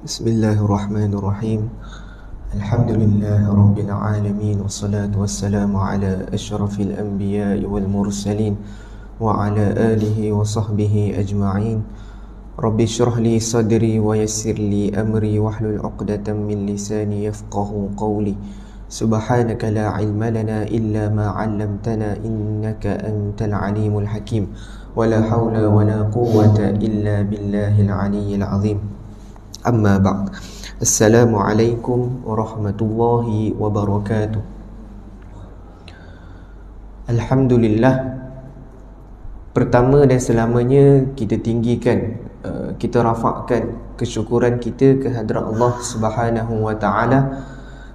Bismillahirrahmanirrahim. Alhamdulillahi rabbil alamin, wassalatu wassalamu ala asyrafil anbiya'i wal mursalin wa ala alihi wa sahbihi ajma'in. Rabbi shrah li sadri wa yassir li amri wahlul 'uqdatam min lisani yafqahu qawli. Subhanaka la ilma lana illa ma 'allamtana innaka antal alimul hakim. Wala hawla wala quwwata illa billahil aliyyil azim. Amma ba'd. Assalamualaikum warahmatullahi wabarakatuh. Alhamdulillah, pertama dan selamanya kita tinggikan, kita rafakkan kesyukuran kita ke hadrat Allah Subhanahu wa taala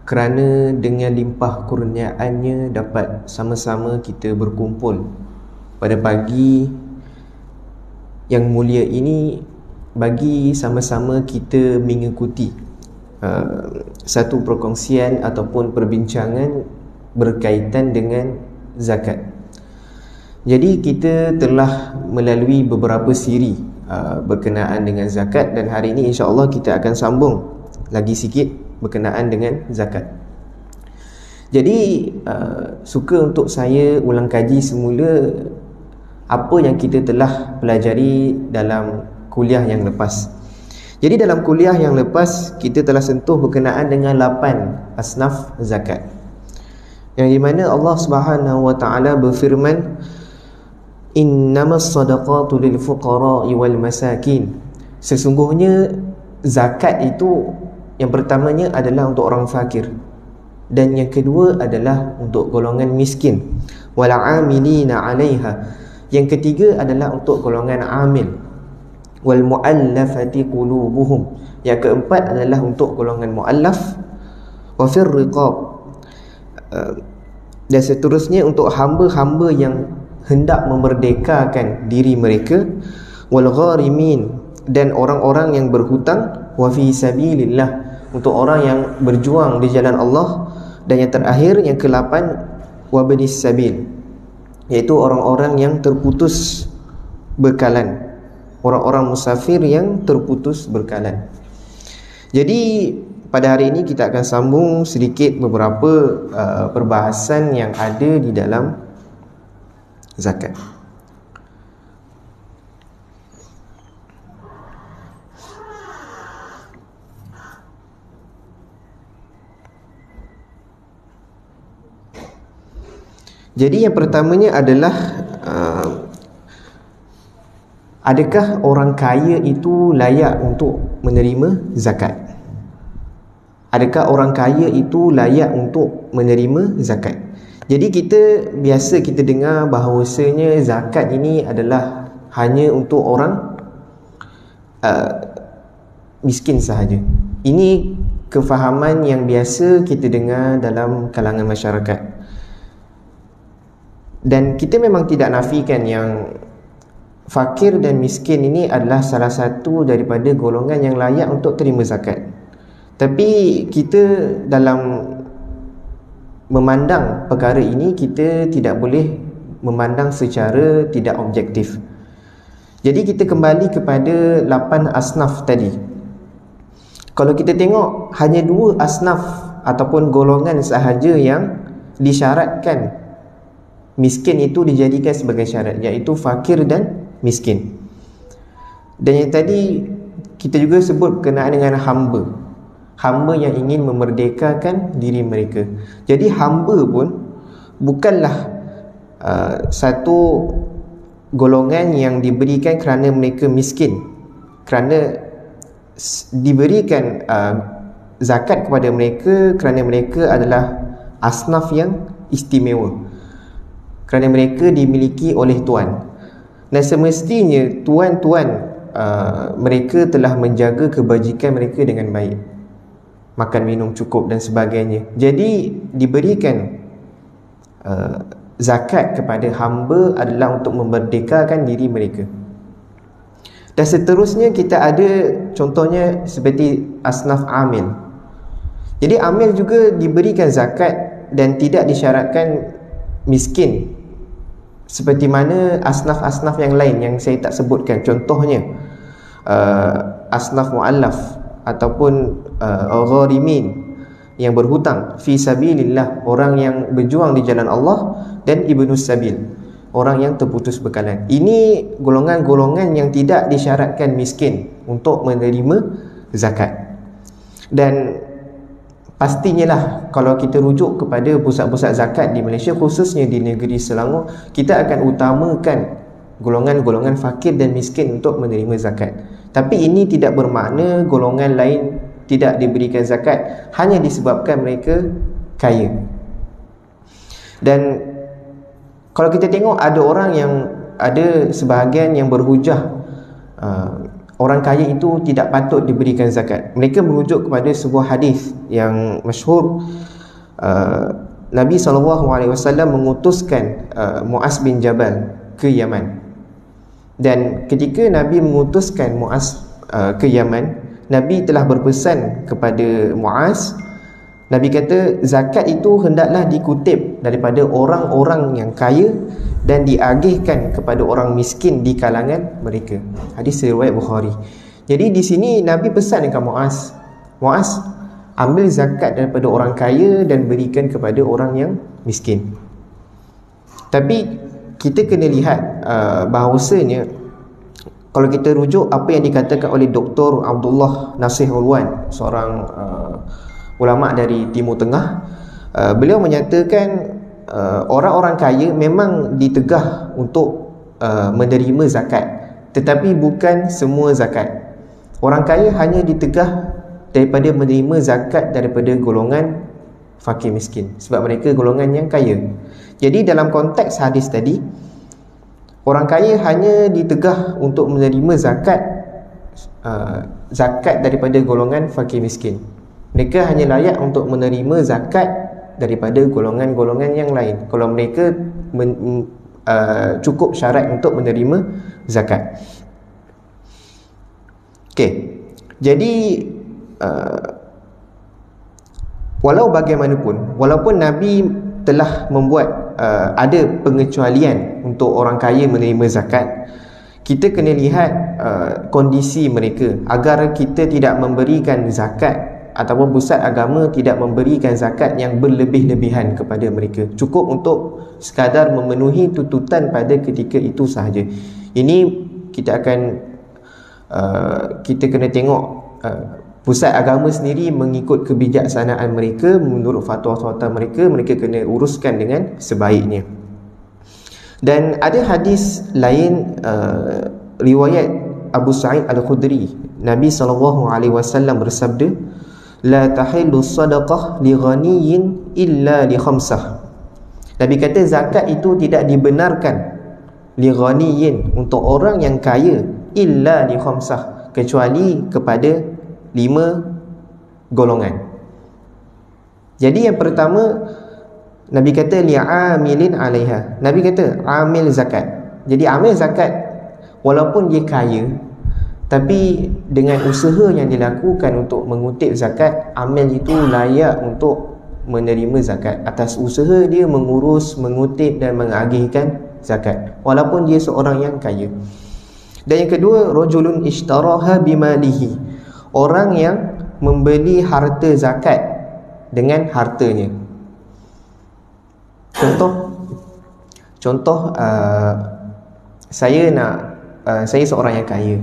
kerana dengan limpah kurniaannya dapat sama-sama kita berkumpul pada pagi yang mulia ini bagi sama-sama kita mengikuti satu perkongsian ataupun perbincangan berkaitan dengan zakat. Jadi kita telah melalui beberapa siri berkenaan dengan zakat, dan hari ini insya-Allah kita akan sambung lagi sikit berkenaan dengan zakat. Jadi suka untuk saya ulang kaji semula apa yang kita telah pelajari dalam kuliah yang lepas. Jadi dalam kuliah yang lepas kita telah sentuh berkenaan dengan 8 asnaf zakat, yang di mana Allah Subhanahu wa taala berfirman, innamas sadaqatu lil fuqara'i wal masakin. Sesungguhnya zakat itu yang pertamanya adalah untuk orang fakir, dan yang kedua adalah untuk golongan miskin, wal 'amilina 'alaiha. Yang ketiga adalah untuk golongan amil, wal mu'allafati qulubuhum. Yang keempat adalah untuk golongan mu'allaf, wa fir riqab, dan seterusnya untuk hamba-hamba yang hendak memerdekakan diri mereka, wal gharimin, dan orang-orang yang berhutang, wa fi sabilillah, untuk orang yang berjuang di jalan Allah, dan yang terakhir yang ke-8 wa banis sabil, iaitu orang-orang yang terputus bekalan, orang-orang musafir yang terputus berkalan. Jadi pada hari ini kita akan sambung sedikit beberapa perbahasan yang ada di dalam zakat. Jadi yang pertamanya adalah adakah orang kaya itu layak untuk menerima zakat? Adakah orang kaya itu layak untuk menerima zakat? Jadi biasa kita dengar bahawasanya zakat ini adalah hanya untuk orang miskin sahaja. Ini kefahaman yang biasa kita dengar dalam kalangan masyarakat. Dan kita memang tidak nafikan yang fakir dan miskin ini adalah salah satu daripada golongan yang layak untuk terima zakat. Tapi kita dalam memandang perkara ini, kita tidak boleh memandang secara tidak objektif. Jadi kita kembali kepada 8 asnaf tadi. Kalau kita tengok, hanya 2 asnaf ataupun golongan sahaja yang disyaratkan miskin itu dijadikan sebagai syarat, iaitu fakir dan miskin. Dan yang tadi kita juga sebut berkenaan dengan hamba yang ingin memerdekakan diri mereka. Jadi hamba pun bukanlah satu golongan yang diberikan kerana mereka miskin, kerana diberikan zakat kepada mereka kerana mereka adalah asnaf yang istimewa, kerana mereka dimiliki oleh tuan. Dan semestinya tuan-tuan mereka telah menjaga kebajikan mereka dengan baik, makan minum cukup dan sebagainya. Jadi diberikan zakat kepada hamba adalah untuk memerdekakan diri mereka. Dan seterusnya kita ada contohnya seperti asnaf amil. Jadi amil juga diberikan zakat dan tidak disyaratkan miskin seperti mana asnaf-asnaf yang lain yang saya tak sebutkan. Contohnya asnaf mu'allaf, ataupun gharimin, yang berhutang, fi sabilillah, orang yang berjuang di jalan Allah, dan ibnus sabil, orang yang terputus bekalan. Ini golongan-golongan yang tidak disyaratkan miskin untuk menerima zakat. Dan pastinya lah, kalau kita rujuk kepada pusat-pusat zakat di Malaysia, khususnya di negeri Selangor, kita akan utamakan golongan-golongan fakir dan miskin untuk menerima zakat. Tapi ini tidak bermakna golongan lain tidak diberikan zakat hanya disebabkan mereka kaya. Dan kalau kita tengok, ada sebahagian yang berhujah orang kaya itu tidak patut diberikan zakat. Mereka merujuk kepada sebuah hadis yang masyhur. Nabi SAW mengutuskan Muaz bin Jabal ke Yaman. Dan ketika Nabi mengutuskan Muaz ke Yaman, Nabi telah berpesan kepada Muaz. Nabi kata zakat itu hendaklah dikutip daripada orang-orang yang kaya dan diagihkan kepada orang miskin di kalangan mereka. Hadis riwayat Bukhari. Jadi di sini Nabi pesan dekat Muaz, Muaz, ambil zakat daripada orang kaya dan berikan kepada orang yang miskin. Tapi kita kena lihat bahawasanya, kalau kita rujuk apa yang dikatakan oleh Dr. Abdullah Nasir Ulwan, seorang ulama dari Timur Tengah, beliau menyatakan orang-orang kaya memang ditegah untuk menerima zakat, tetapi bukan semua zakat. Orang kaya hanya ditegah daripada menerima zakat daripada golongan fakir miskin, sebab mereka golongan yang kaya. Jadi dalam konteks hadis tadi, orang kaya hanya ditegah untuk menerima zakat daripada golongan fakir miskin. Mereka hanya layak untuk menerima zakat daripada golongan-golongan yang lain kalau mereka cukup syarat untuk menerima zakat. Okey. Jadi walaupun Nabi telah membuat ada pengecualian untuk orang kaya menerima zakat, kita kena lihat kondisi mereka agar kita tidak memberikan zakat ataupun pusat agama tidak memberikan zakat yang berlebih-lebihan kepada mereka, cukup untuk sekadar memenuhi tuntutan pada ketika itu sahaja. Ini kita kena tengok pusat agama sendiri mengikut kebijaksanaan mereka, menurut fatwa-fatwa mereka kena uruskan dengan sebaiknya. Dan ada hadis lain, riwayat Abu Sa'id Al-Khudri, Nabi SAW bersabda, la tahillu sadaqah li ghaniyyin illa li khamsah. Nabi kata zakat itu tidak dibenarkan li ghaniyyin, untuk orang yang kaya, illa li khamsah, kecuali kepada 5 golongan. Jadi yang pertama, Nabi kata li'amilin 'alaiha. Nabi kata amil zakat. Jadi amil zakat walaupun dia kaya, tapi dengan usaha yang dilakukan untuk mengutip zakat, amil itu layak untuk menerima zakat atas usaha dia mengurus, mengutip dan mengagihkan zakat, walaupun dia seorang yang kaya. Dan yang kedua, rajulun ishtaraha bimalihi, orang yang membeli harta zakat dengan hartanya. Contoh saya seorang yang kaya,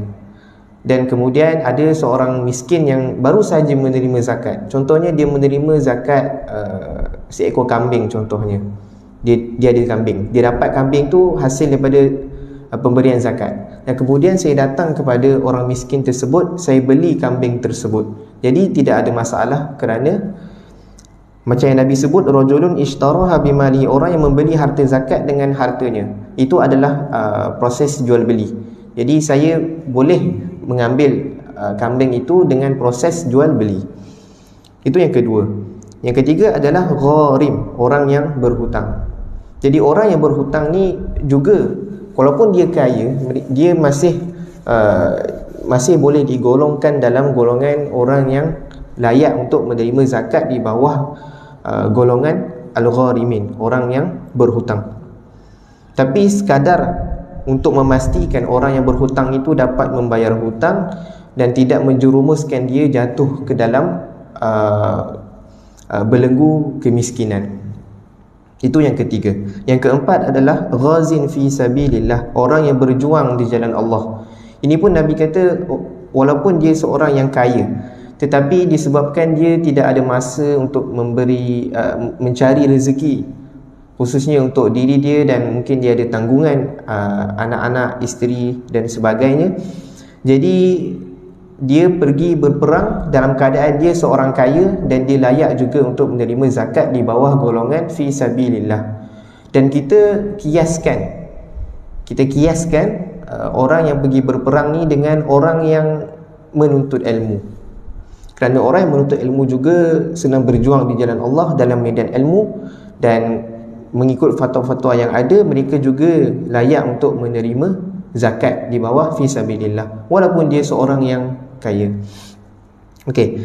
dan kemudian ada seorang miskin yang baru saja menerima zakat. Contohnya dia menerima zakat seekor kambing contohnya. Dia ada kambing. Dia dapat kambing tu hasil daripada pemberian zakat. Dan kemudian saya datang kepada orang miskin tersebut, saya beli kambing tersebut. Jadi tidak ada masalah, kerana macam yang Nabi sebut, rajulun ishtaraha bimali, orang yang membeli harta zakat dengan hartanya. Itu adalah proses jual beli. Jadi saya boleh mengambil kambing itu dengan proses jual beli. Itu yang kedua. Yang ketiga adalah gharim, orang yang berhutang. Jadi orang yang berhutang ni juga, walaupun dia kaya, dia masih boleh digolongkan dalam golongan orang yang layak untuk menerima zakat di bawah golongan al-gharimin, orang yang berhutang. Tapi sekadar untuk memastikan orang yang berhutang itu dapat membayar hutang, dan tidak menjerumuskan dia jatuh ke dalam belenggu kemiskinan. Itu yang ketiga. Yang keempat adalah ghazin fi sabilillah, orang yang berjuang di jalan Allah. Ini pun Nabi kata walaupun dia seorang yang kaya, tetapi disebabkan dia tidak ada masa untuk mencari rezeki, khususnya untuk diri dia, dan mungkin dia ada tanggungan anak-anak, isteri dan sebagainya. Jadi dia pergi berperang dalam keadaan dia seorang kaya, dan dia layak juga untuk menerima zakat di bawah golongan fi sabilillah. Dan kita kiaskan orang yang pergi berperang ni dengan orang yang menuntut ilmu. Kerana orang yang menuntut ilmu juga senang berjuang di jalan Allah dalam medan ilmu, dan mengikut fatwa-fatwa yang ada, mereka juga layak untuk menerima zakat di bawah fi sabilillah walaupun dia seorang yang kaya. Okey.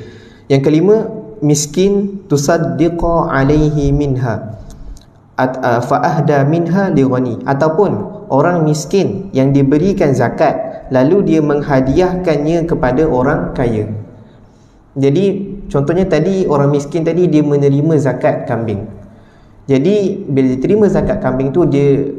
Yang kelima, miskin tusaddiqa alaihi minha fa ahda minha li ghani, ataupun orang miskin yang diberikan zakat lalu dia menghadiahkannya kepada orang kaya. Jadi contohnya tadi, orang miskin tadi dia menerima zakat kambing. Jadi bila diterima zakat kambing tu, dia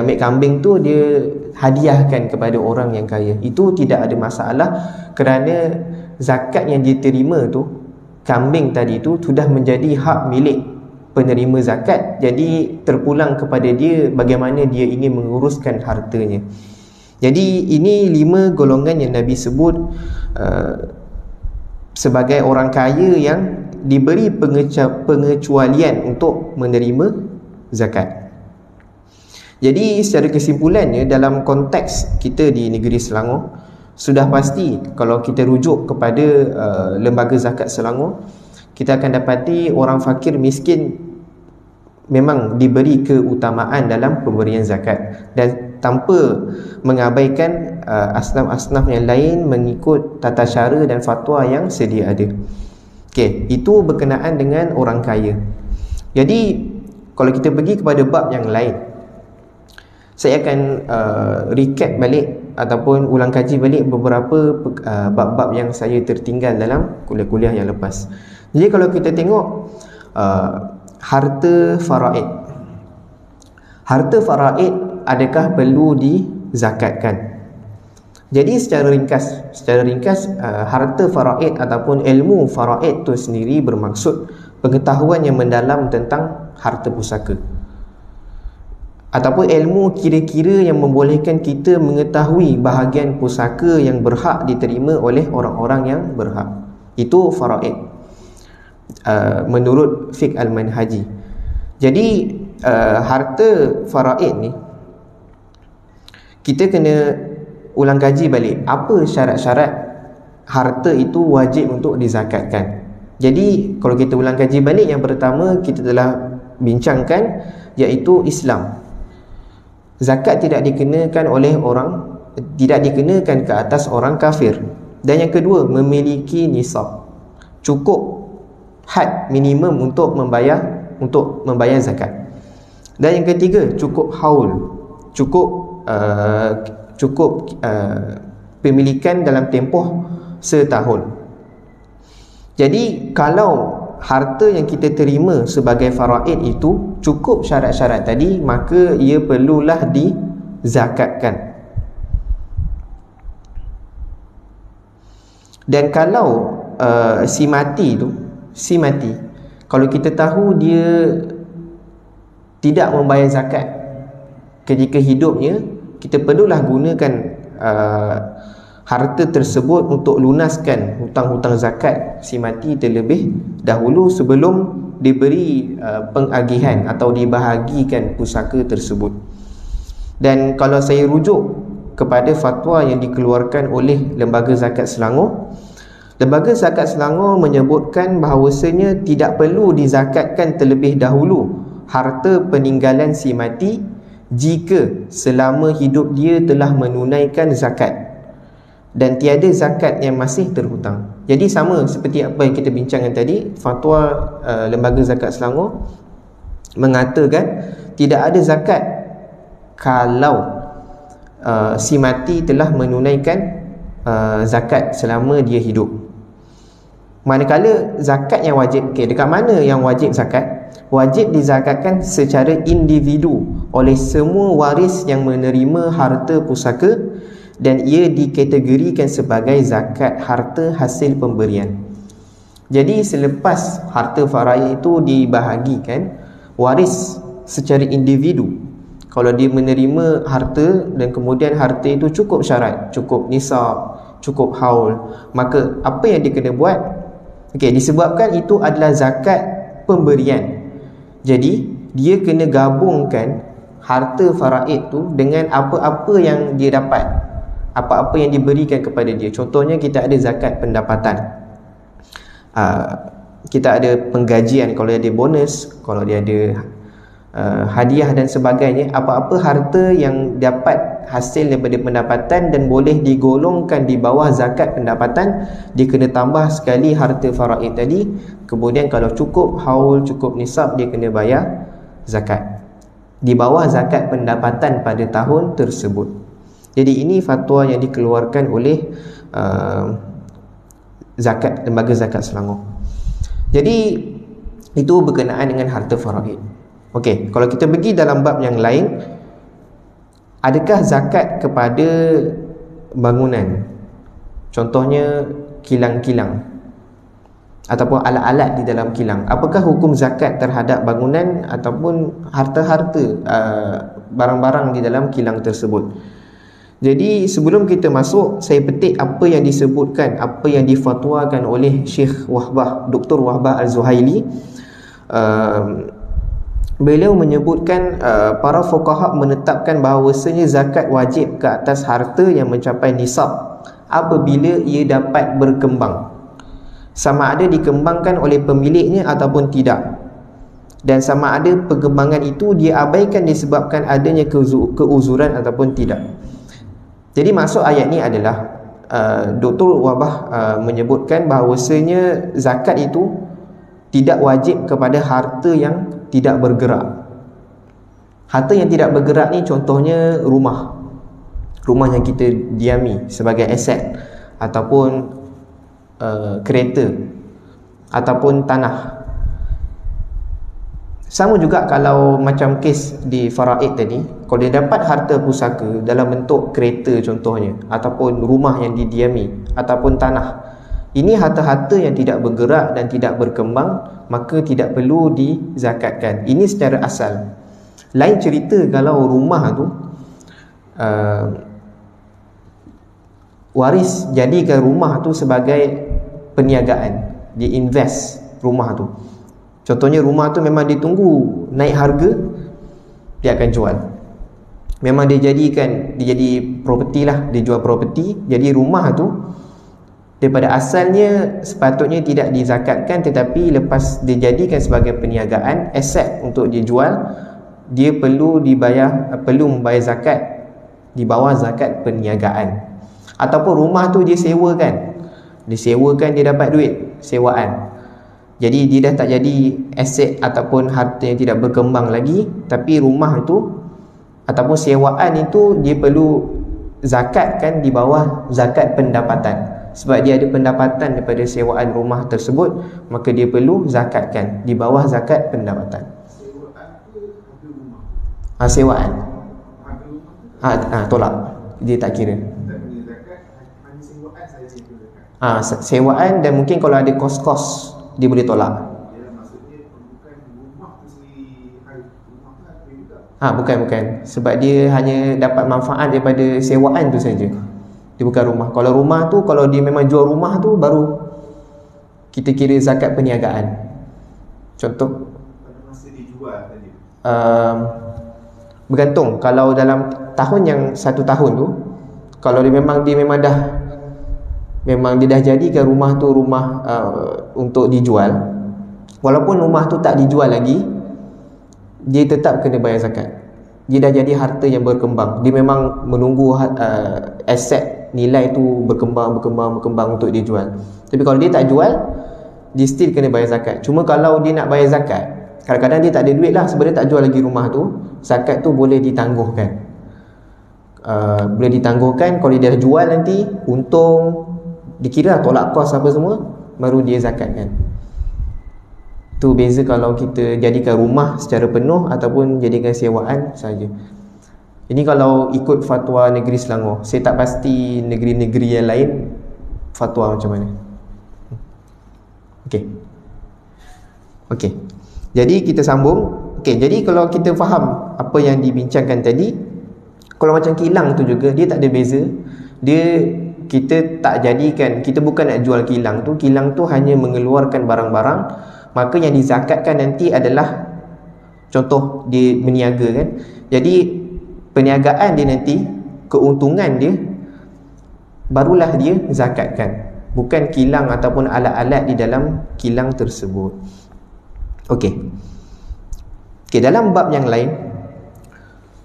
ambil kambing tu, dia hadiahkan kepada orang yang kaya. Itu tidak ada masalah, kerana zakat yang diterima tu, kambing tadi tu sudah menjadi hak milik penerima zakat. Jadi terpulang kepada dia bagaimana dia ingin menguruskan hartanya. Jadi ini 5 golongan yang Nabi sebut sebagai orang kaya yang diberi pengecualian untuk menerima zakat. Jadi secara kesimpulannya, dalam konteks kita di negeri Selangor, sudah pasti kalau kita rujuk kepada lembaga zakat Selangor, kita akan dapati orang fakir miskin memang diberi keutamaan dalam pemberian zakat, dan tanpa mengabaikan asnaf-asnaf yang lain mengikut tata cara dan fatwa yang sedia ada. Okey, itu berkenaan dengan orang kaya. Jadi kalau kita pergi kepada bab yang lain, saya akan recap balik ataupun ulang kaji balik beberapa bab-bab yang saya tertinggal dalam kuliah-kuliah yang lepas. Jadi kalau kita tengok harta faraid. Harta faraid adakah perlu dizakatkan? Jadi secara ringkas harta faraid ataupun ilmu faraid itu sendiri bermaksud pengetahuan yang mendalam tentang harta pusaka, ataupun ilmu kira-kira yang membolehkan kita mengetahui bahagian pusaka yang berhak diterima oleh orang-orang yang berhak. Itu faraid menurut fiqh al-manhaji. Jadi harta faraid ni kita kena ulang kaji balik apa syarat-syarat harta itu wajib untuk dizakatkan. Jadi kalau kita ulang kaji balik, yang pertama kita telah bincangkan, iaitu Islam. Zakat tidak dikenakan ke atas orang kafir. Dan yang kedua, memiliki nisab, cukup had minimum untuk membayar zakat. Dan yang ketiga, cukup haul, cukup pemilikan dalam tempoh setahun. Jadi kalau harta yang kita terima sebagai faraid itu cukup syarat-syarat tadi, maka ia perlulah dizakatkan. Dan kalau si mati, kalau kita tahu dia tidak membayar zakat ketika hidupnya, kita perlulah gunakan harta tersebut untuk lunaskan hutang-hutang zakat si mati terlebih dahulu sebelum diberi pengagihan atau dibahagikan pusaka tersebut. Dan kalau saya rujuk kepada fatwa yang dikeluarkan oleh Lembaga Zakat Selangor, Lembaga Zakat Selangor menyebutkan bahawasanya tidak perlu dizakatkan terlebih dahulu harta peninggalan si mati jika selama hidup dia telah menunaikan zakat dan tiada zakat yang masih terhutang. Jadi sama seperti apa yang kita bincangkan tadi, fatwa Lembaga Zakat Selangor mengatakan tidak ada zakat kalau si mati telah menunaikan zakat selama dia hidup. Manakala zakat yang wajib, dekat mana yang wajib zakat? Wajib dizakatkan secara individu oleh semua waris yang menerima harta pusaka, dan ia dikategorikan sebagai zakat harta hasil pemberian. Jadi selepas harta faraid itu dibahagikan, waris secara individu, kalau dia menerima harta dan kemudian harta itu cukup syarat, cukup nisab, cukup haul, maka apa yang dia kena buat? Disebabkan itu adalah zakat pemberian, jadi dia kena gabungkan harta faraid tu dengan apa-apa yang dia dapat, apa-apa yang diberikan kepada dia. Contohnya kita ada zakat pendapatan, kita ada penggajian, kalau dia ada bonus, kalau dia ada hadiah dan sebagainya. Apa-apa harta yang dapat hasil daripada pendapatan dan boleh digolongkan di bawah zakat pendapatan, dia kena tambah sekali harta faraid tadi. Kemudian kalau cukup haul, cukup nisab, dia kena bayar zakat di bawah zakat pendapatan pada tahun tersebut. Jadi ini fatwa yang dikeluarkan oleh lembaga zakat Selangor. Jadi itu berkenaan dengan harta faraid. Okey, kalau kita pergi dalam bab yang lain, adakah zakat kepada bangunan? Contohnya kilang-kilang ataupun alat-alat di dalam kilang. Apakah hukum zakat terhadap bangunan ataupun harta-harta barang-barang di dalam kilang tersebut? Jadi sebelum kita masuk, saya petik apa yang disebutkan, apa yang difatwakan oleh Syekh Wahbah, Dr. Wahbah Al-Zuhaili. Beliau menyebutkan para fuqaha menetapkan bahawasanya zakat wajib ke atas harta yang mencapai nisab apabila ia dapat berkembang, sama ada dikembangkan oleh pemiliknya ataupun tidak, dan sama ada perkembangan itu dia abaikan disebabkan adanya keuzuran ataupun tidak. Jadi maksud ayat ni adalah Dr. Wahbah menyebutkan bahawasanya zakat itu tidak wajib kepada harta yang tidak bergerak. Harta yang tidak bergerak ni contohnya rumah yang kita diami sebagai aset, ataupun kereta, ataupun tanah. Sama juga kalau macam kes di faraid tadi, kalau dia dapat harta pusaka dalam bentuk kereta contohnya, ataupun rumah yang didiami, ataupun tanah, ini harta-harta yang tidak bergerak dan tidak berkembang, maka tidak perlu dizakatkan. Ini secara asal. Lain cerita kalau rumah tu waris jadikan rumah tu sebagai perniagaan, dia invest rumah tu. Contohnya rumah tu memang ditunggu naik harga, dia akan jual. Memang dia jadi properti lah, dia jual properti. Jadi rumah tu daripada asalnya sepatutnya tidak dizakatkan, tetapi lepas dijadikan sebagai perniagaan, aset untuk dijual, dia perlu membayar zakat di bawah zakat perniagaan. Ataupun rumah tu dia sewakan, dia dapat duit sewaan. Jadi dia dah tak jadi aset ataupun harta yang tidak berkembang lagi, tapi rumah itu ataupun sewaan itu dia perlu zakatkan di bawah zakat pendapatan. Sebab dia ada pendapatan daripada sewaan rumah tersebut, maka dia perlu zakatkan di bawah zakat pendapatan. Sewaan. Tolak. Dia tak kira. Sewaan, dan mungkin kalau ada kos-kos dia boleh tolak. Bukan. Sebab dia hanya dapat manfaat daripada sewaan tu saja. Dia bukan rumah. Kalau rumah tu, kalau dia memang jual rumah tu, baru kita kira zakat perniagaan. Contoh masa dijual tadi. Bergantung. Kalau dalam tahun yang 1 tahun tu, kalau dia memang dia dah jadikan rumah tu rumah untuk dijual, walaupun rumah tu tak dijual lagi, dia tetap kena bayar zakat. Dia dah jadi harta yang berkembang. Dia memang menunggu aset nilai tu berkembang untuk dijual. Tapi kalau dia tak jual, dia still kena bayar zakat. Cuma kalau dia nak bayar zakat, kadang-kadang dia tak ada duit lah, sebab dia tak jual lagi rumah tu, zakat tu boleh ditangguhkan. boleh ditangguhkan. Kalau dia dah jual nanti untung, dikira tolak kos apa semua, baru dia zakatkan. Tu beza kalau kita jadikan rumah secara penuh ataupun jadikan sewaan saja. Ini kalau ikut fatwa negeri Selangor. Saya tak pasti negeri-negeri yang lain fatwa macam mana. Okey. Jadi kita sambung. Okey, jadi kalau kita faham apa yang dibincangkan tadi, kalau macam kilang tu juga dia tak ada beza. Kita tak jadikan, kita bukan nak jual kilang tu. Kilang tu hanya mengeluarkan barang-barang, maka yang dizakatkan nanti adalah contoh dia meniaga kan. Jadi perniagaan dia nanti, keuntungan dia barulah dia zakatkan, bukan kilang ataupun alat-alat di dalam kilang tersebut. Okey, dalam bab yang lain,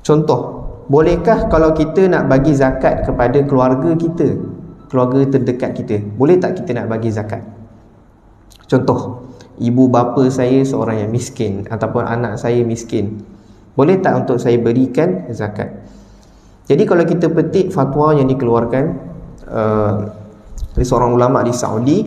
contoh, bolehkah kalau kita nak bagi zakat kepada keluarga kita, keluarga terdekat kita, boleh tak kita nak bagi zakat? Contoh, ibu bapa saya seorang yang miskin ataupun anak saya miskin, boleh tak untuk saya berikan zakat? Jadi kalau kita petik fatwa yang dikeluarkan oleh seorang ulama di Saudi,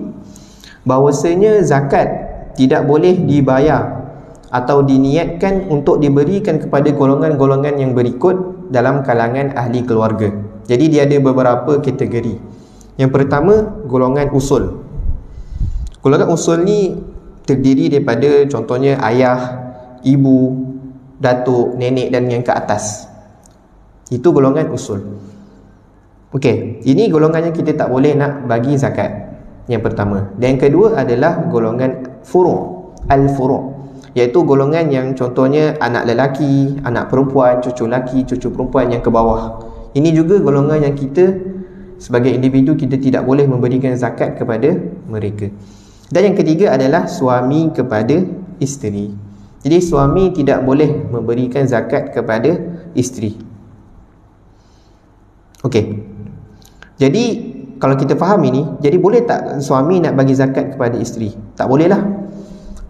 bahawasanya zakat tidak boleh dibayar atau diniatkan untuk diberikan kepada golongan-golongan yang berikut dalam kalangan ahli keluarga. Jadi dia ada beberapa kategori. Yang pertama, golongan usul. Golongan usul ni terdiri daripada contohnya ayah, ibu, datuk, nenek dan yang ke atas. Itu golongan usul. Okey, ini golongan yang kita tak boleh nak bagi zakat. Yang pertama. Dan yang kedua adalah golongan furu', al-furu', iaitu golongan yang contohnya anak lelaki, anak perempuan, cucu lelaki, cucu perempuan yang ke bawah. Ini juga golongan yang kita sebagai individu kita tidak boleh memberikan zakat kepada mereka. Dan yang ketiga adalah suami kepada isteri. Jadi suami tidak boleh memberikan zakat kepada isteri. Okey. Jadi kalau kita faham ini, jadi boleh tak suami nak bagi zakat kepada isteri? Tak boleh lah.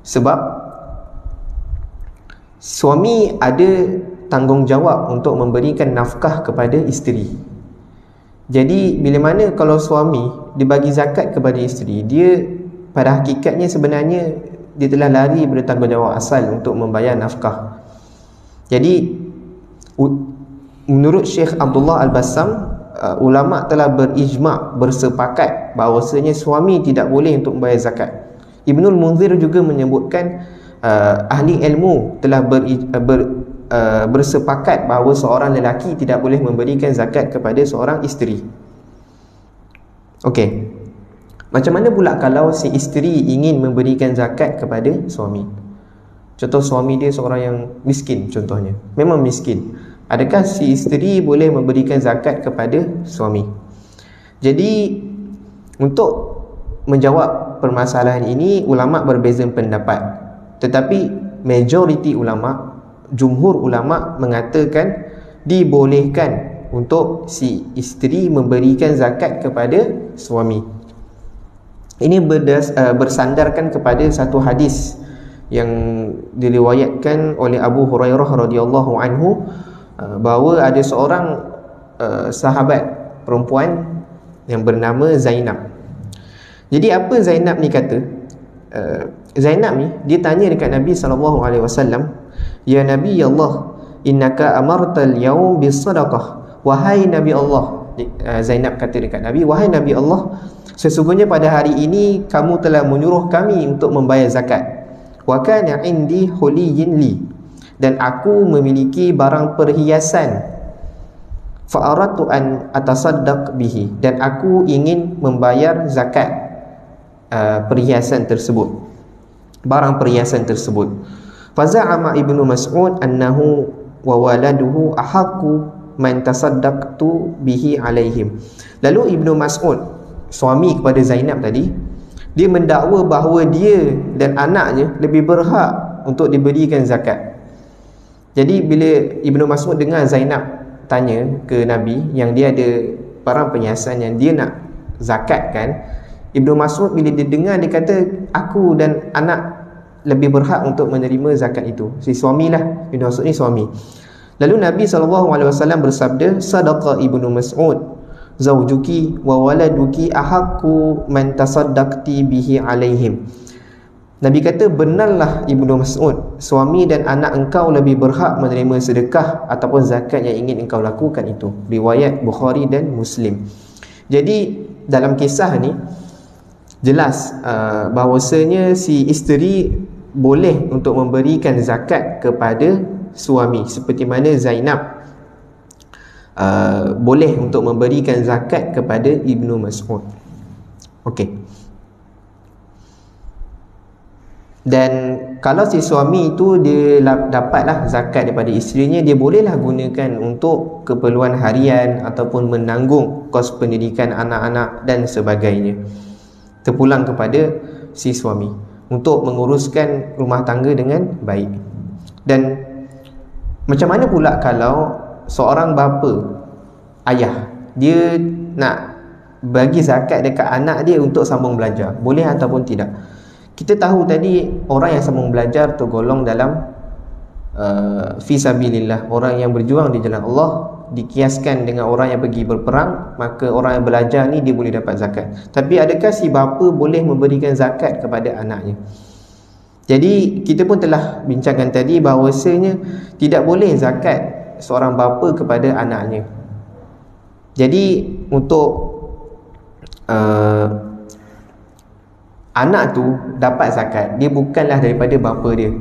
Sebab suami ada tanggungjawab untuk memberikan nafkah kepada isteri. Jadi bila mana kalau suami dia bagi zakat kepada isteri, dia pada hakikatnya sebenarnya dia telah lari dari tanggungjawab asal untuk membayar nafkah. Jadi menurut Syekh Abdullah Al-Bassam, ulama telah berijma', bersepakat bahawasanya suami tidak boleh untuk membayar zakat. Ibnul Munzir juga menyebutkan ahli ilmu telah bersepakat bahawa seorang lelaki tidak boleh memberikan zakat kepada seorang isteri. Okey, macam mana pula kalau si isteri ingin memberikan zakat kepada suami? Contoh suami dia seorang yang miskin contohnya, memang miskin. Adakah si isteri boleh memberikan zakat kepada suami? Jadi untuk menjawab permasalahan ini, ulama berbeza pendapat. Tetapi majoriti ulama, jumhur ulama mengatakan dibolehkan untuk si isteri memberikan zakat kepada suami. Ini bersandarkan kepada satu hadis yang diriwayatkan oleh Abu Hurairah radhiyallahu anhu, bahawa ada seorang sahabat perempuan yang bernama Zainab. Jadi apa Zainab ni kata? Zainab ni dia tanya dekat Nabi SAW, "Ya Nabi Allah, innaka amartal yaum bis-sadaqah." Wahai Nabi Allah, Zainab kata dekat Nabi, "Wahai Nabi Allah, sesungguhnya pada hari ini kamu telah menyuruh kami untuk membayar zakat. Wa kana indi huliyyin li, dan aku memiliki barang perhiasan. Fa aradtu an atasaddaq bihi, dan aku ingin membayar zakat perhiasan tersebut, barang perhiasan tersebut. Fa za'ama Ibnu Mas'ud annahu wa waladuhu ahaqqu man tasaddaqtu bihi alaihim." Lalu Ibnu Mas'ud, suami kepada Zainab tadi, dia mendakwa bahawa dia dan anaknya lebih berhak untuk diberikan zakat. Jadi bila Ibnu Mas'ud dengar Zainab tanya ke Nabi yang dia ada barang perhiasan yang dia nak zakatkan, Ibnu Mas'ud bila dia dengar, dia kata, aku dan anak lebih berhak untuk menerima zakat itu. Si suami lah, Ibnu Mas'ud ni suami. Lalu Nabi SAW bersabda, sadaqa Ibnu Mas'ud, zawjuki wa waladuki ahaqqu man tasaddaqti bihi alaihim. Nabi kata, benarlah Ibnu Mas'ud, suami dan anak engkau lebih berhak menerima sedekah ataupun zakat yang ingin engkau lakukan itu. Riwayat Bukhari dan Muslim. Jadi dalam kisah ni jelas bahawasanya si isteri boleh untuk memberikan zakat kepada suami, seperti mana Zainab boleh untuk memberikan zakat kepada Ibnu Mas'ud. Okey. Dan kalau si suami itu dia dapatlah zakat daripada isterinya, dia bolehlah gunakan untuk keperluan harian ataupun menanggung kos pendidikan anak-anak dan sebagainya, terpulang kepada si suami untuk menguruskan rumah tangga dengan baik. Dan macam mana pula kalau seorang bapa, ayah, dia nak bagi zakat dekat anak dia untuk sambung belajar, boleh ataupun tidak? Kita tahu tadi orang yang sambung belajar tergolong dalam fisabilillah, orang yang berjuang di jalan Allah, dikiaskan dengan orang yang pergi berperang, maka orang yang belajar ni dia boleh dapat zakat. Tapi adakah si bapa boleh memberikan zakat kepada anaknya? Jadi kita pun telah bincangkan tadi bahawasanya tidak boleh zakat seorang bapa kepada anaknya. Jadi untuk anak tu dapat zakat, dia bukanlah daripada bapa dia.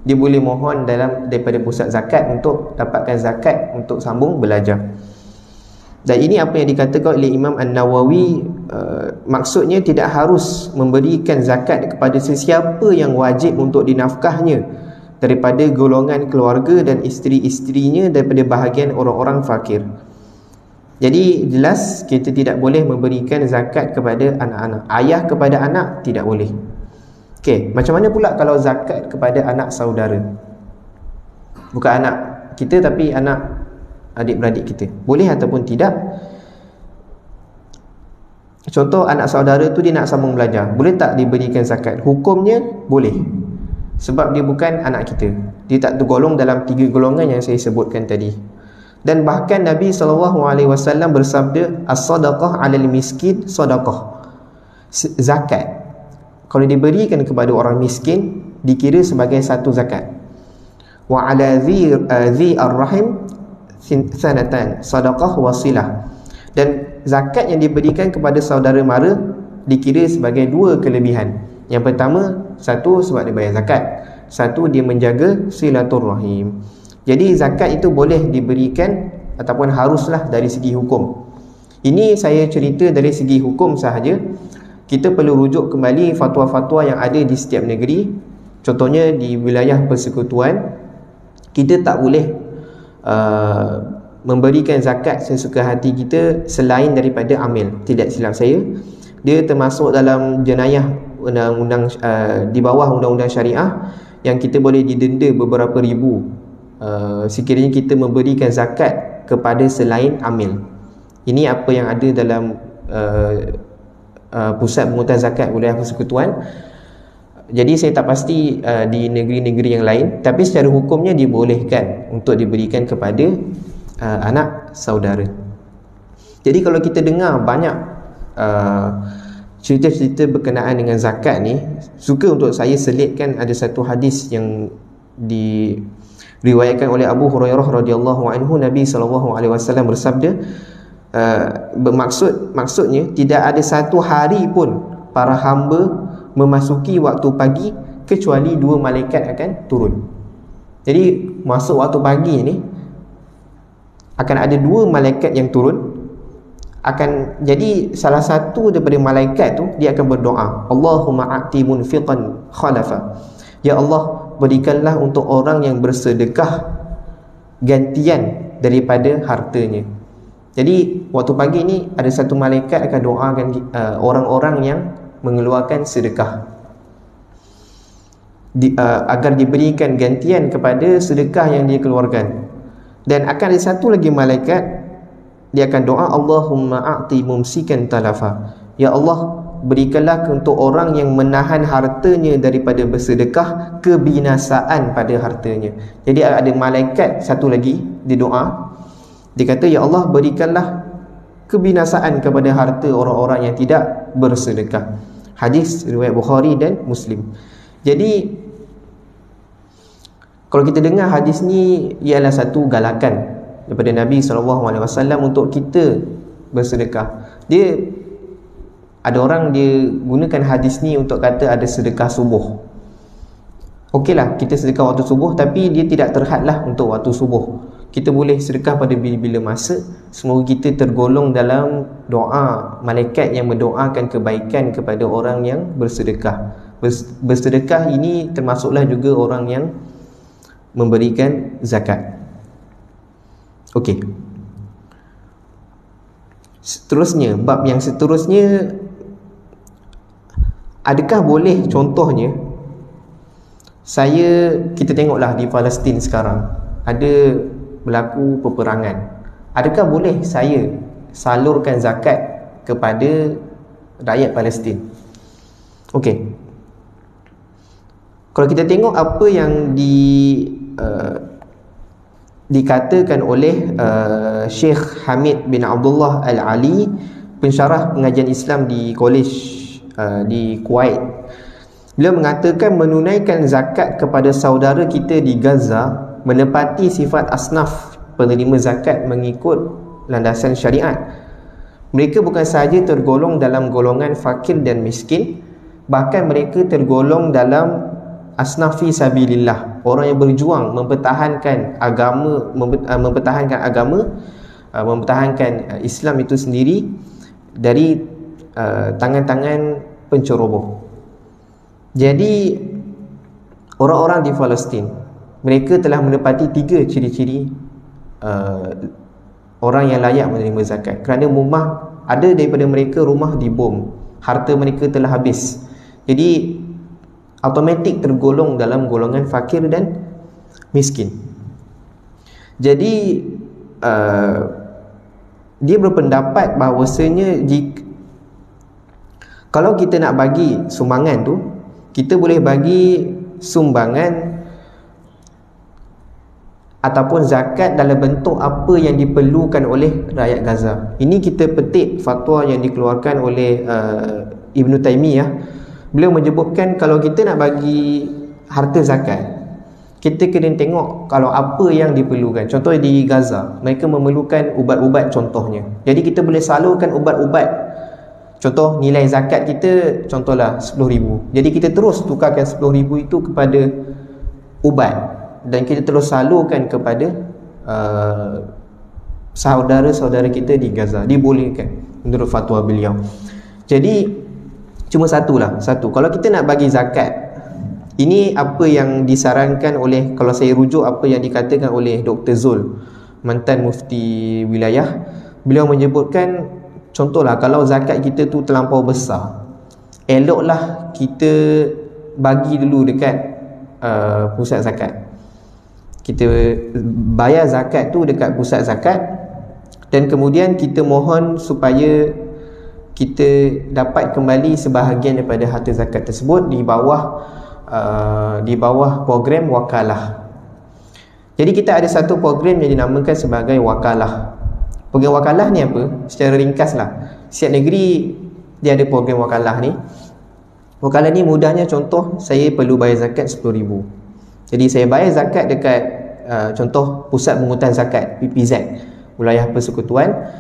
Dia boleh mohon daripada pusat zakat untuk dapatkan zakat untuk sambung belajar. Dan ini apa yang dikatakan oleh Imam An-Nawawi, maksudnya tidak harus memberikan zakat kepada sesiapa yang wajib untuk dinafkahnya daripada golongan keluarga dan isteri-isterinya daripada bahagian orang-orang fakir. Jadi jelas kita tidak boleh memberikan zakat kepada anak-anak. Ayah kepada anak tidak boleh. Okey, macam mana pula kalau zakat kepada anak saudara? Bukan anak kita tapi anak adik-beradik kita. Boleh ataupun tidak? Contoh anak saudara tu dia nak sambung belajar, boleh tak diberikan zakat? Hukumnya boleh. Sebab dia bukan anak kita. Dia tak tergolong dalam 3 golongan yang saya sebutkan tadi. Dan bahkan Nabi SAW bersabda, as-sadaqah 'alal miskin sadaqah. Zakat kalau diberikan kepada orang miskin dikira sebagai satu zakat. Wa 'ala dhi ar-rahim sanatan sadaqah wasilah. Dan zakat yang diberikan kepada saudara mara dikira sebagai 2 kelebihan. Yang pertama, satu sebab dia bayar zakat, satu dia menjaga silaturrahim. Jadi zakat itu boleh diberikan ataupun haruslah dari segi hukum. Ini saya cerita dari segi hukum sahaja. Kita perlu rujuk kembali fatwa-fatwa yang ada di setiap negeri. Contohnya di wilayah persekutuan, kita tak boleh memberikan zakat sesuka hati kita selain daripada amil. Tidak silap saya, dia termasuk dalam jenayah undang-undang di bawah undang-undang syariah yang kita boleh didenda beberapa ribu sekiranya kita memberikan zakat kepada selain amil. Ini apa yang ada dalam pusat pengurutan zakat wilayah persekutuan. Jadi saya tak pasti di negeri-negeri yang lain, tapi secara hukumnya dibolehkan untuk diberikan kepada anak saudara. Jadi kalau kita dengar banyak cerita-cerita berkenaan dengan zakat ni, suka untuk saya selitkan ada satu hadis yang diriwayatkan oleh Abu Hurairah radhiyallahu anhu. Nabi SAW bersabda, maksudnya tidak ada satu hari pun para hamba memasuki waktu pagi kecuali 2 malaikat akan turun. Jadi masuk waktu pagi ni akan ada 2 malaikat yang turun. Jadi salah satu daripada malaikat tu dia akan berdoa, Allahumma a'ti munfiqan khalafa. Ya Allah, berikanlah untuk orang yang bersedekah gantian daripada hartanya. Jadi waktu pagi ni ada satu malaikat akan doakan orang-orang yang mengeluarkan sedekah agar diberikan gantian kepada sedekah yang dia keluarkan. Dan akan ada satu lagi malaikat, dia akan doa, Allahumma a'ti mumsikan talafa. Ya Allah, berikanlah untuk orang yang menahan hartanya daripada bersedekah kebinasaan pada hartanya. Jadi ada malaikat satu lagi di doa, dia kata, ya Allah, berikanlah kebinasaan kepada harta orang-orang yang tidak bersedekah. Hadis riwayat Bukhari dan Muslim. Jadi kalau kita dengar hadis ni, ialah satu galakan daripada Nabi SAW untuk kita bersedekah. Ada orang dia gunakan hadis ni untuk kata ada sedekah subuh. Okeylah, kita sedekah waktu subuh, tapi dia tidak terhadlah untuk waktu subuh. Kita boleh sedekah pada bila-bila masa. Semoga kita tergolong dalam doa malaikat yang mendoakan kebaikan kepada orang yang bersedekah. Bersedekah ini termasuklah juga orang yang memberikan zakat. Okey. Seterusnya, bab yang seterusnya, adakah boleh, contohnya kita tengoklah di Palestin sekarang ada berlaku peperangan. Adakah boleh saya salurkan zakat kepada rakyat Palestin? Okey. Kalau kita tengok apa yang dikatakan oleh Syekh Hamid bin Abdullah Al-Ali, pensyarah pengajian Islam di College di Kuwait, beliau mengatakan menunaikan zakat kepada saudara kita di Gaza menepati sifat asnaf penerima zakat mengikut landasan syariat. Mereka bukan sahaja tergolong dalam golongan fakir dan miskin, bahkan mereka tergolong dalam asnafi sabilillah, orang yang berjuang mempertahankan agama, mempertahankan Islam itu sendiri dari tangan-tangan penceroboh. Jadi orang-orang di Palestin, mereka telah menepati 3 ciri-ciri orang yang layak menerima zakat. Kerana ada daripada mereka rumah dibom, harta mereka telah habis, jadi automatik tergolong dalam golongan fakir dan miskin. Jadi dia berpendapat bahawasanya kalau kita nak bagi sumbangan tu, kita boleh bagi sumbangan ataupun zakat dalam bentuk apa yang diperlukan oleh rakyat Gaza. Ini kita petik fatwa yang dikeluarkan oleh Ibn Taymiyah. Beliau menyebutkan kalau kita nak bagi harta zakat, kita kena tengok kalau apa yang diperlukan. Contoh di Gaza, mereka memerlukan ubat-ubat contohnya. Jadi kita boleh salurkan ubat-ubat. Contoh nilai zakat kita contohlah 10,000. Jadi kita terus tukarkan 10,000 itu kepada ubat dan kita terus salurkan kepada saudara-saudara kita di Gaza. Dibolehkan menurut fatwa beliau. Jadi cuma satu. Kalau kita nak bagi zakat, ini apa yang disarankan oleh, kalau saya rujuk apa yang dikatakan oleh Dr. Zul, mantan mufti wilayah. Beliau menyebutkan, contohlah kalau zakat kita tu terlampau besar, eloklah kita bagi dulu dekat pusat zakat. Kita bayar zakat tu dekat pusat zakat, dan kemudian kita mohon supaya kita dapat kembali sebahagian daripada harta zakat tersebut di bawah program wakalah. Jadi kita ada satu program yang dinamakan sebagai wakalah. Program wakalah ni apa? Secara ringkas lah, setiap negeri dia ada program wakalah ni. Wakalah ni mudahnya, contoh saya perlu bayar zakat 10,000. Jadi saya bayar zakat dekat contoh Pusat Pungutan Zakat PPZ Wilayah Persekutuan.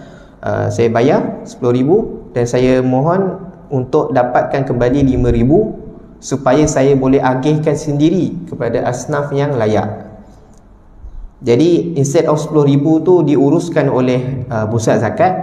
Saya bayar 10,000 dan saya mohon untuk dapatkan kembali 5,000 supaya saya boleh agihkan sendiri kepada asnaf yang layak. Jadi instead of 10,000 tu diuruskan oleh pusat zakat,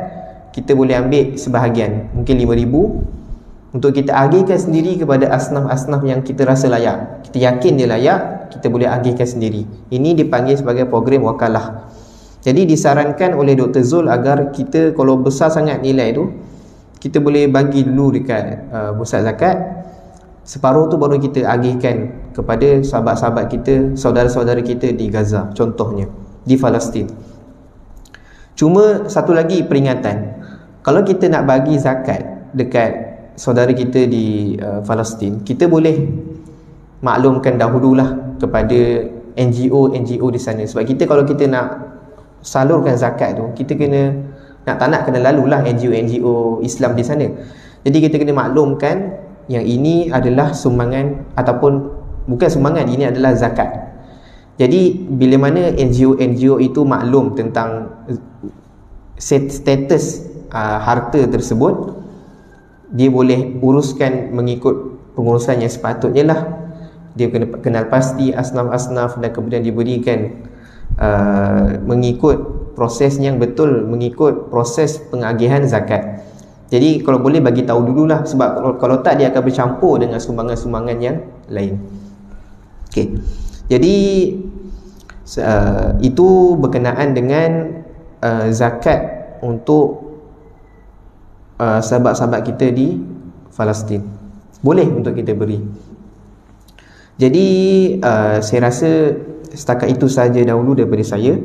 kita boleh ambil sebahagian, mungkin 5,000, untuk kita agihkan sendiri kepada asnaf-asnaf yang kita rasa layak, kita yakin dia layak, kita boleh agihkan sendiri. Ini dipanggil sebagai program wakalah. Jadi disarankan oleh Dr. Zul agar kita, kalau besar sangat nilai tu, kita boleh bagi dulu dekat pusat zakat, separuh tu baru kita agihkan kepada sahabat-sahabat kita, saudara-saudara kita di Gaza, contohnya di Palestin. Cuma satu lagi peringatan, kalau kita nak bagi zakat dekat saudara kita di Palestin, kita boleh maklumkan dahululah kepada NGO di sana. Sebab kita kalau kita nak salurkan zakat tu, kita kena tak nak kena lalulah NGO Islam di sana. Jadi kita kena maklumkan yang ini adalah sumbangan, ataupun bukan sumbangan, ini adalah zakat. Jadi bila mana NGO itu maklum tentang status harta tersebut, dia boleh uruskan mengikut pengurusan yang sepatutnya lah. Dia kena kenal pasti asnaf-asnaf, dan kemudian diberikan mengikut proses yang betul, mengikut proses pengagihan zakat. Jadi kalau boleh bagi tahu dululah, sebab kalau tak dia akan bercampur dengan sumbangan-sumbangan yang lain. Okey. Jadi itu berkenaan dengan zakat untuk sahabat-sahabat kita di Palestin. Boleh untuk kita beri. Jadi saya rasa setakat itu saja dahulu daripada saya.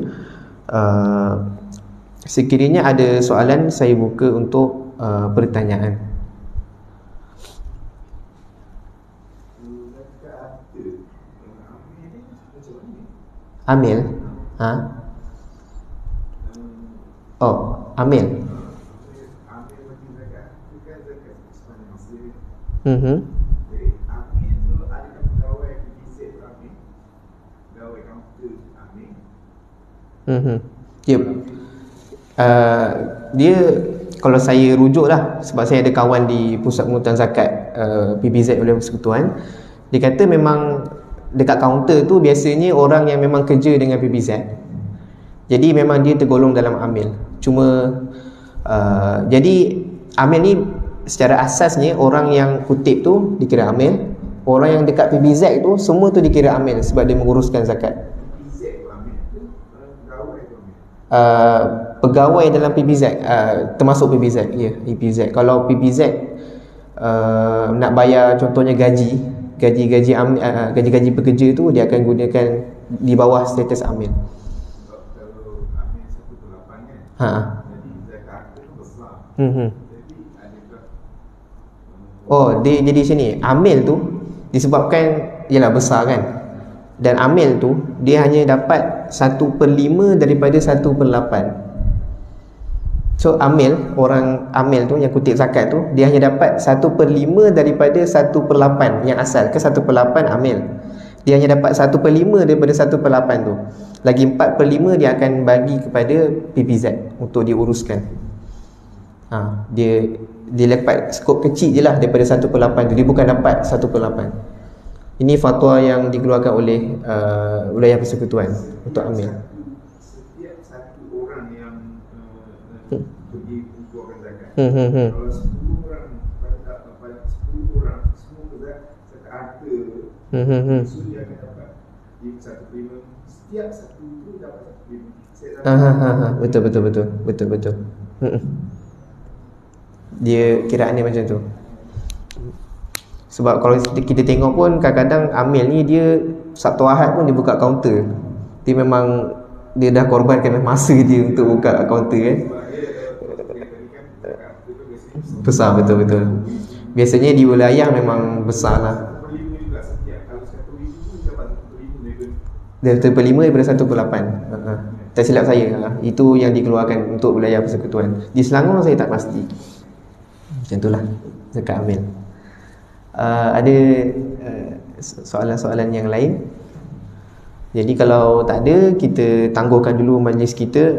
Sekiranya ada soalan, saya buka untuk pertanyaan. Amil? Oh, amil. Yep. Dia, kalau saya rujuk lah, sebab saya ada kawan di Pusat Pengurutan Zakat PBZ oleh Persekutuan, dia kata memang dekat kaunter tu biasanya orang yang memang kerja dengan PBZ. Jadi memang dia tergolong dalam amil. Cuma jadi amil ni secara asasnya orang yang kutip tu dikira amil, orang yang dekat PBZ tu semua tu dikira amil sebab dia menguruskan zakat. Pegawai dalam PBZ, termasuk PBZ, ya, PBZ. Kalau PBZ nak bayar contohnya gaji pekerja tu, dia akan gunakan di bawah status amil. Oh, dia jadi sini amil tu disebabkan ialah besar kan, dan amil tu dia hanya dapat 1/5 daripada 1/8. So amil, orang amil tu yang kutip zakat tu, dia hanya dapat 1/5 daripada 1/8 yang asal. Ke 1/8 amil, dia hanya dapat 1/5 daripada 1/8 tu. Lagi 4/5 dia akan bagi kepada PBZ untuk diuruskan. Dia dapat skop kecil je lah daripada 1/8 tu. Dia bukan dapat 1/8. Ini fatwa yang dikeluarkan oleh Wilayah Persekutuan untuk amil. Setiap satu orang yang pergi mengeluarkan zakat, kalau 10 orang pada 10 orang semua zakat harta, so dia akan dapat di 1/5. Setiap satu tu dapat 1/5. Betul. Dia kiraannya macam tu. Sebab kalau kita tengok pun kadang-kadang amil ni dia Sabtu Ahad pun dia buka kaunter. Dia memang dia dah korbankan masa dia untuk buka kaunter kan. Besar, betul. Biasanya di wilayah memang besar lah. Dia 1/5 daripada 1/8. Tak silap saya, itu yang dikeluarkan untuk wilayah persekutuan. Di Selangor saya tak pasti. Macam itulah zakat amil. Ada soalan-soalan yang lain? Jadi kalau tak ada, kita tangguhkan dulu majlis kita.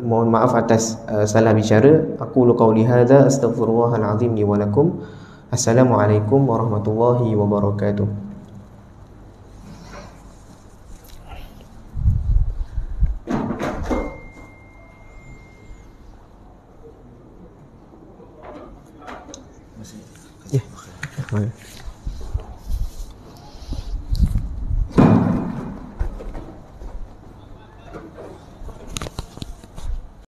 Mohon maaf atas salah bicara. Aku qauli hadza astaghfirullahal azim li wa lakum. Assalamualaikum warahmatullahi wabarakatuh. Ya.